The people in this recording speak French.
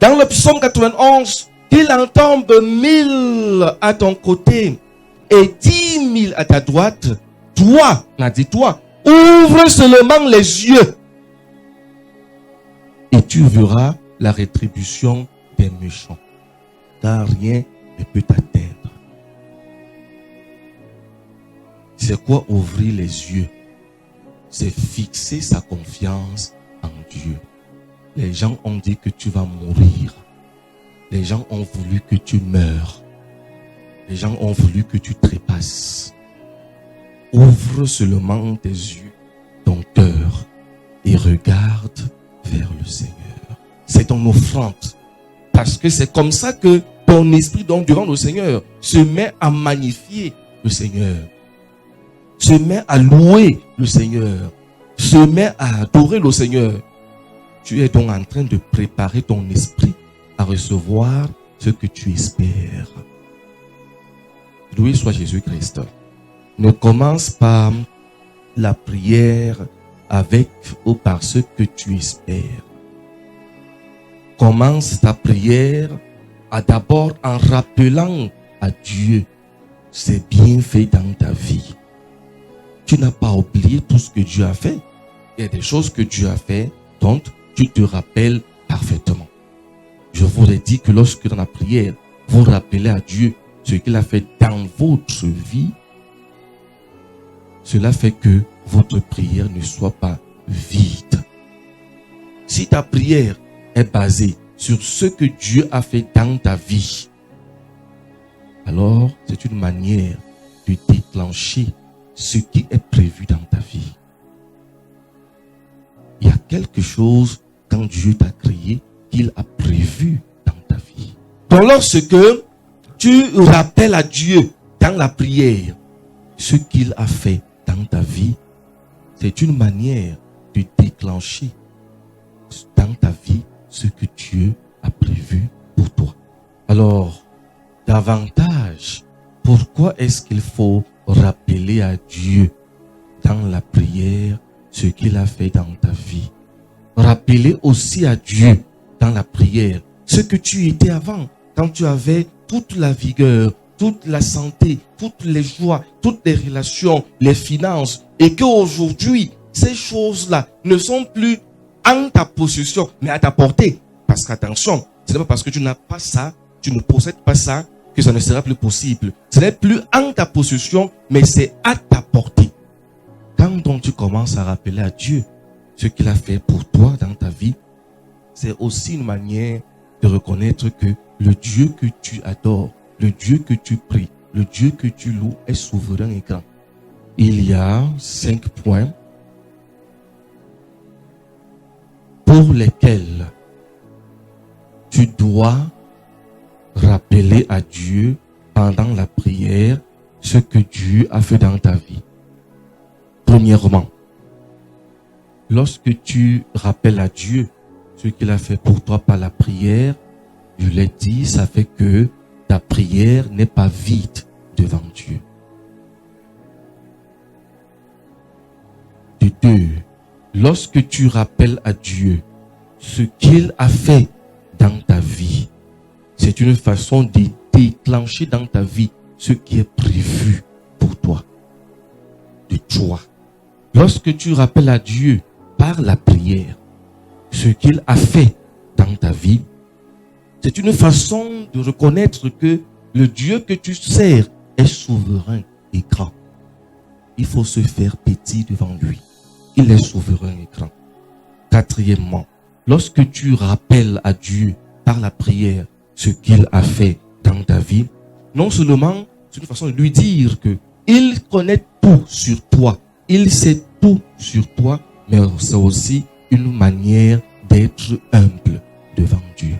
Dans le psaume 91, qu'il en tombe 1000 à ton côté et 10 000 à ta droite, toi, on a dit toi, ouvre seulement les yeux et tu verras la rétribution des méchants, car rien ne peut t'atteindre. C'est quoi ouvrir les yeux? C'est fixer sa confiance en Dieu. Les gens ont dit que tu vas mourir. Les gens ont voulu que tu meurs. Les gens ont voulu que tu trépasses. Ouvre seulement tes yeux, ton cœur, et regarde vers le Seigneur. C'est ton offrande. Parce que c'est comme ça que ton esprit, donc durant le Seigneur, se met à magnifier le Seigneur. Se met à louer le Seigneur. Se met à adorer le Seigneur. Tu es donc en train de préparer ton esprit à recevoir ce que tu espères. Loué soit Jésus-Christ. Ne commence pas la prière avec ou par ce que tu espères. Commence ta prière d'abord en rappelant à Dieu ses bienfaits dans ta vie. Tu n'as pas oublié tout ce que Dieu a fait. Il y a des choses que Dieu a fait dont tu te rappelles parfaitement. Je vous ai dit que lorsque dans la prière, vous rappelez à Dieu ce qu'il a fait dans votre vie, cela fait que votre prière ne soit pas vide. Si ta prière est basée sur ce que Dieu a fait dans ta vie, alors c'est une manière de déclencher ce qui est prévu dans ta vie. Il y a quelque chose quand Dieu t'a créé qu'il a prévu dans ta vie. Donc lorsque tu rappelles à Dieu dans la prière ce qu'il a fait dans ta vie, c'est une manière de déclencher dans ta vie ce que Dieu a prévu pour toi. Alors, davantage, pourquoi est-ce qu'il faut rappeler à Dieu dans la prière ce qu'il a fait dans ta vie? Rappeler aussi à Dieu dans la prière ce que tu étais avant, quand tu avais toute la vigueur, toute la santé, toutes les joies, toutes les relations, les finances, et qu'aujourd'hui, ces choses-là ne sont plus en ta possession, mais à ta portée. Parce qu'attention, ce n'est pas parce que tu n'as pas ça, tu ne possèdes pas ça, que ça ne sera plus possible. Ce n'est plus en ta possession, mais c'est à ta portée. Quand donc tu commences à rappeler à Dieu ce qu'il a fait pour toi dans ta vie, c'est aussi une manière de reconnaître que le Dieu que tu adores, le Dieu que tu pries, le Dieu que tu loues est souverain et grand. Il y a 5 points pour lesquels tu dois rappeler à Dieu pendant la prière ce que Dieu a fait dans ta vie. Premièrement, lorsque tu rappelles à Dieu ce qu'il a fait pour toi par la prière, je l'ai dit, ça fait que ta prière n'est pas vide devant Dieu. De deux, lorsque tu rappelles à Dieu ce qu'il a fait dans ta vie, c'est une façon de déclencher dans ta vie ce qui est prévu pour toi, de joie. Lorsque tu rappelles à Dieu par la prière ce qu'il a fait dans ta vie, c'est une façon de reconnaître que le Dieu que tu sers est souverain et grand. Il faut se faire petit devant lui. Il est souverain et grand. Quatrièmement, lorsque tu rappelles à Dieu par la prière ce qu'il a fait dans ta vie, non seulement c'est une façon de lui dire que il connaît tout sur toi, il sait tout sur toi, mais c'est aussi une manière d'être humble devant Dieu.